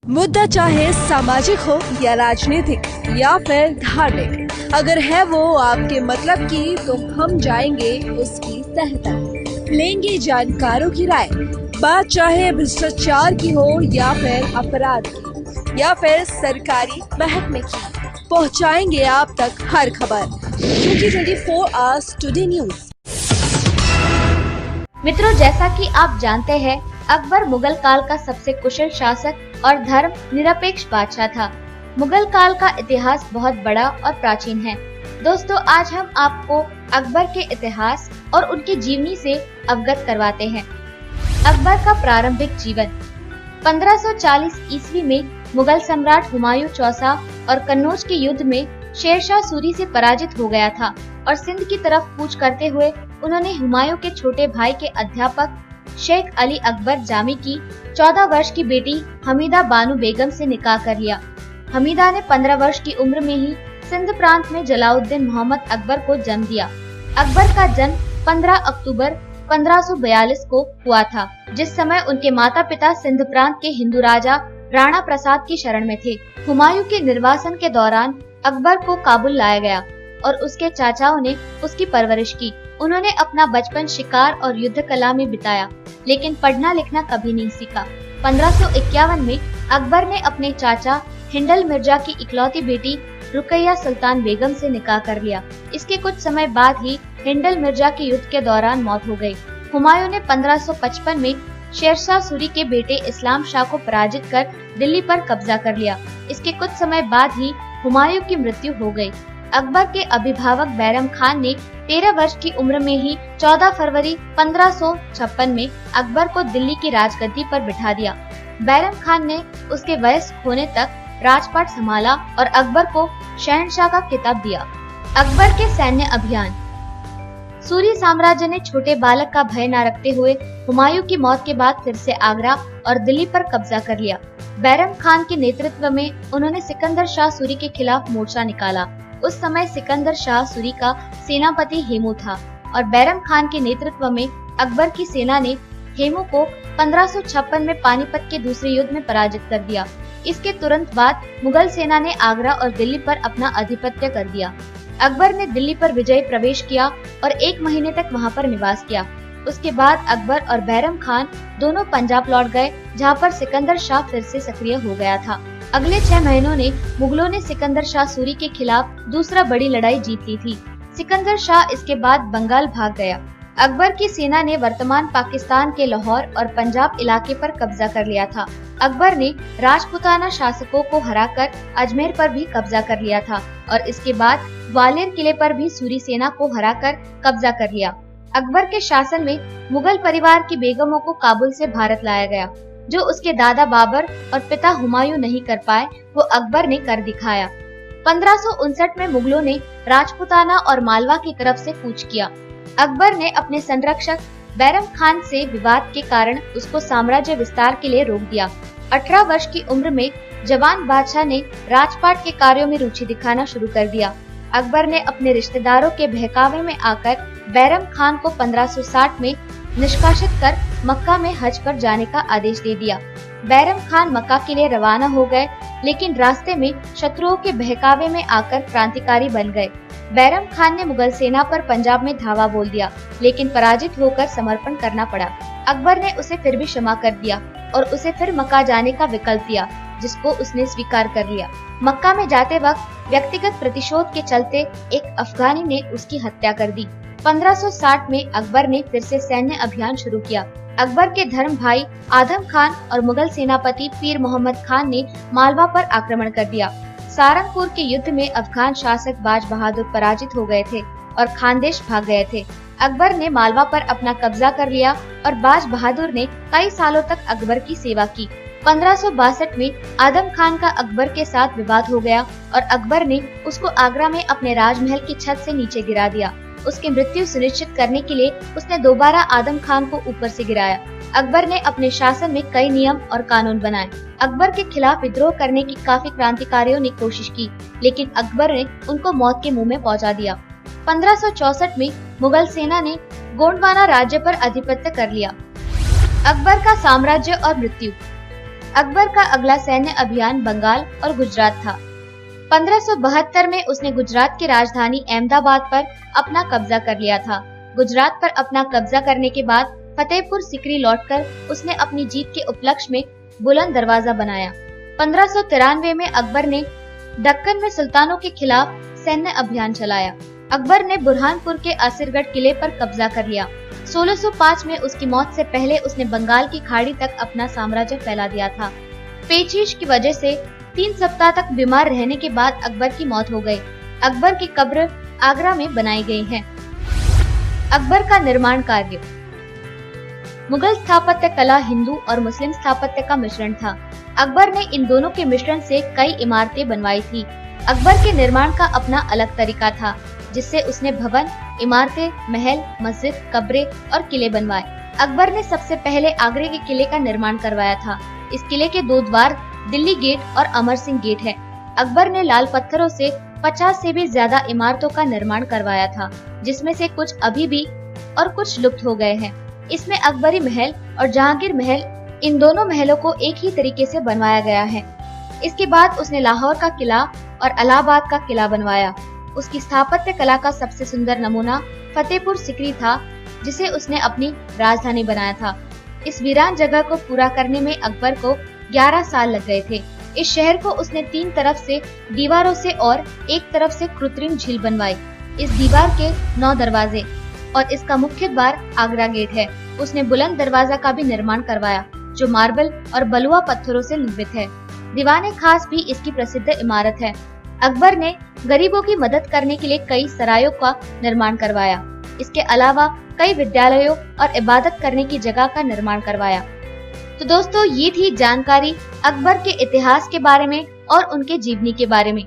मुद्दा चाहे सामाजिक हो या राजनीतिक या फिर धार्मिक, अगर है वो आपके मतलब की तो हम जाएंगे उसकी तह तक, लेंगे जानकारों की राय। बात चाहे भ्रष्टाचार की हो या फिर अपराध की या फिर सरकारी महकमे की, पहुंचाएंगे आप तक हर खबर, क्योंकि 24 आवर्स टुडे न्यूज। मित्रों, जैसा कि आप जानते हैं, अकबर मुगल काल का सबसे कुशल शासक और धर्म निरपेक्ष बादशाह था। मुगल काल का इतिहास बहुत बड़ा और प्राचीन है। दोस्तों, आज हम आपको अकबर के इतिहास और उनकी जीवनी से अवगत करवाते हैं। अकबर का प्रारंभिक जीवन 1540 ईस्वी में मुगल सम्राट हुमायूं चौसा और कन्नौज के युद्ध में शेरशाह सूरी से पराजित हो गया था और सिंध की तरफ कूच करते हुए उन्होंने हुमायूं के छोटे भाई के अध्यापक शेख अली अकबर जामी की 14 वर्ष की बेटी हमीदा बानो बेगम से निकाह कर लिया। हमीदा ने 15 वर्ष की उम्र में ही सिंध प्रांत में जलालुद्दीन मोहम्मद अकबर को जन्म दिया। अकबर का जन्म 15 अक्टूबर 1542 को हुआ था, जिस समय उनके माता पिता सिंध प्रांत के हिंदू राजा राणा प्रसाद की शरण में थे। हुमायूं के निर्वासन के दौरान अकबर को काबुल लाया गया और उसके चाचाओं ने उसकी परवरिश की। उन्होंने अपना बचपन शिकार और युद्ध कला में बिताया, लेकिन पढ़ना लिखना कभी नहीं सीखा। 1551 में अकबर ने अपने चाचा हिंडल मिर्जा की इकलौती बेटी रुकैया सुल्तान बेगम से निकाह कर लिया। इसके कुछ समय बाद ही हिंडल मिर्जा के युद्ध के दौरान मौत हो गई। हुमायूं ने 1555 में शेरशाह सूरी के बेटे इस्लाम शाह को पराजित कर दिल्ली पर कब्जा कर लिया। इसके कुछ समय बाद ही हुमायूं की मृत्यु हो गई। अकबर के अभिभावक बैरम खान ने 13 वर्ष की उम्र में ही 14 फरवरी 1556 में अकबर को दिल्ली की राजगद्दी पर बिठा दिया। बैरम खान ने उसके वयस्क होने तक राजपाट संभाला और अकबर को शहंशाह का खिताब दिया। अकबर के सैन्य अभियान। सूरी साम्राज्य ने छोटे बालक का भय न रखते हुए हुमायूं की मौत के बाद फिर से आगरा और दिल्ली पर कब्जा कर लिया। बैरम खान के नेतृत्व में उन्होंने सिकंदर शाह सूरी के खिलाफ मोर्चा निकाला। उस समय सिकंदर शाह सूरी का सेनापति हेमू था और बैरम खान के नेतृत्व में अकबर की सेना ने हेमू को 1556 में पानीपत के दूसरे युद्ध में पराजित कर दिया। इसके तुरंत बाद मुगल सेना ने आगरा और दिल्ली पर अपना आधिपत्य कर दिया। अकबर ने दिल्ली पर विजयी प्रवेश किया और 1 महीने तक वहां पर निवास किया। उसके बाद अकबर और बैरम खान दोनों पंजाब लौट गए, जहां पर सिकंदर शाह फिर से सक्रिय हो गया था। अगले 6 महीनों ने मुगलों ने सिकंदर शाह सूरी के खिलाफ दूसरा बड़ी लड़ाई जीत ली थी। सिकंदर शाह इसके बाद बंगाल भाग गया। अकबर की सेना ने वर्तमान पाकिस्तान के लाहौर और पंजाब इलाके पर कब्जा कर लिया था। अकबर ने राजपूताना शासकों को हराकर अजमेर पर भी कब्जा कर लिया था और इसके बाद ग्वालियर किले पर भी सूरी सेना को हराकर कब्जा कर लिया। अकबर के शासन में मुगल परिवार की बेगमों को काबुल से भारत लाया गया। जो उसके दादा बाबर और पिता हुमायूं नहीं कर पाए, वो अकबर ने कर दिखाया। 1559 में मुगलों ने राजपूताना और मालवा की तरफ से कूच किया। अकबर ने अपने संरक्षक बैरम खान से विवाद के कारण उसको साम्राज्य विस्तार के लिए रोक दिया। 18 वर्ष की उम्र में जवान बादशाह ने राजपाट के कार्यों में रुचि दिखाना शुरू कर दिया। अकबर ने अपने रिश्तेदारों के बहकावे में आकर बैरम खान को 1560 में निष्कासित कर मक्का में हज पर जाने का आदेश दे दिया। बैरम खान मक्का के लिए रवाना हो गए, लेकिन रास्ते में शत्रुओं के बहकावे में आकर क्रांतिकारी बन गए। बैरम खान ने मुगल सेना पर पंजाब में धावा बोल दिया, लेकिन पराजित होकर समर्पण करना पड़ा। अकबर ने उसे फिर भी क्षमा कर दिया और उसे फिर मक्का जाने का विकल्प दिया, जिसको उसने स्वीकार कर लिया। मक्का में जाते वक्त व्यक्तिगत प्रतिशोध के चलते एक अफगानी ने उसकी हत्या कर दी। 1560 में अकबर ने फिर से सैन्य अभियान शुरू किया। अकबर के धर्म भाई आदम खान और मुगल सेनापति पीर मोहम्मद खान ने मालवा पर आक्रमण कर दिया। सारंगपुर के युद्ध में अफगान शासक बाज बहादुर पराजित हो गए थे और खानदेश भाग गए थे। अकबर ने मालवा पर अपना कब्जा कर लिया और बाज बहादुर ने कई सालों तक अकबर की सेवा की। 1562 में आदम खान का अकबर के साथ विवाद हो गया और अकबर ने उसको आगरा में अपने राजमहल की छत से नीचे गिरा दिया। उसकी मृत्यु सुनिश्चित करने के लिए उसने दोबारा आदम खान को ऊपर से गिराया। अकबर ने अपने शासन में कई नियम और कानून बनाए। अकबर के खिलाफ विद्रोह करने की काफी क्रांतिकारियों ने कोशिश की, लेकिन अकबर ने उनको मौत के मुंह में पहुंचा दिया। 1564 में मुगल सेना ने गोंडवाना राज्य पर आधिपत्य कर लिया। अकबर का साम्राज्य और मृत्यु। अकबर का अगला सैन्य अभियान बंगाल और गुजरात था। 1572 में उसने गुजरात की राजधानी अहमदाबाद पर अपना कब्जा कर लिया था। गुजरात पर अपना कब्जा करने के बाद फतेहपुर सिकरी लौटकर उसने अपनी जीत के उपलक्ष्य में बुलंद दरवाजा बनाया। 1593 में अकबर ने दक्कन में सुल्तानों के खिलाफ सैन्य अभियान चलाया। अकबर ने बुरहानपुर के आसिरगढ़ किले पर कब्जा कर लिया। 1605 में उसकी मौत से पहले उसने बंगाल की खाड़ी तक अपना साम्राज्य फैला दिया था। पेचिश की वजह से 3 सप्ताह तक बीमार रहने के बाद अकबर की मौत हो गई। अकबर की कब्र आगरा में बनाई गई है। अकबर का निर्माण कार्य। मुगल स्थापत्य कला हिंदू और मुस्लिम स्थापत्य का मिश्रण था। अकबर ने इन दोनों के मिश्रण से कई इमारतें बनवाई थी। अकबर के निर्माण का अपना अलग तरीका था, जिससे उसने भवन, इमारतें, महल, मस्जिद, कब्रें और किले बनवाए। अकबर ने सबसे पहले आगरे के किले का निर्माण करवाया था। इस किले के 2 द्वार दिल्ली गेट और अमर सिंह गेट है। अकबर ने लाल पत्थरों से 50 से भी ज्यादा इमारतों का निर्माण करवाया था, जिसमें से कुछ अभी भी और कुछ लुप्त हो गए हैं। इसमें अकबरी महल और जहांगीर महल, इन दोनों महलों को एक ही तरीके से बनवाया गया है। इसके बाद उसने लाहौर का किला और इलाहाबाद का किला बनवाया। उसकी स्थापत्य कला का सबसे सुंदर नमूना फतेहपुर सिकरी था, जिसे उसने अपनी राजधानी बनाया था। इस वीरान जगह को पूरा करने में अकबर को 11 साल लग गए थे। इस शहर को उसने 3 तरफ से दीवारों से और एक तरफ से कृत्रिम झील बनवाई। इस दीवार के 9 दरवाजे और इसका मुख्य द्वार आगरा गेट है। उसने बुलंद दरवाजा का भी निर्माण करवाया, जो मार्बल और बलुआ पत्थरों से निर्मित है। दीवाने खास भी इसकी प्रसिद्ध इमारत है। अकबर ने गरीबों की मदद करने के लिए कई सरायों का निर्माण करवाया। इसके अलावा कई विद्यालयों और इबादत करने की जगह का निर्माण करवाया। तो दोस्तों, ये थी जानकारी अकबर के इतिहास के बारे में और उनके जीवनी के बारे में।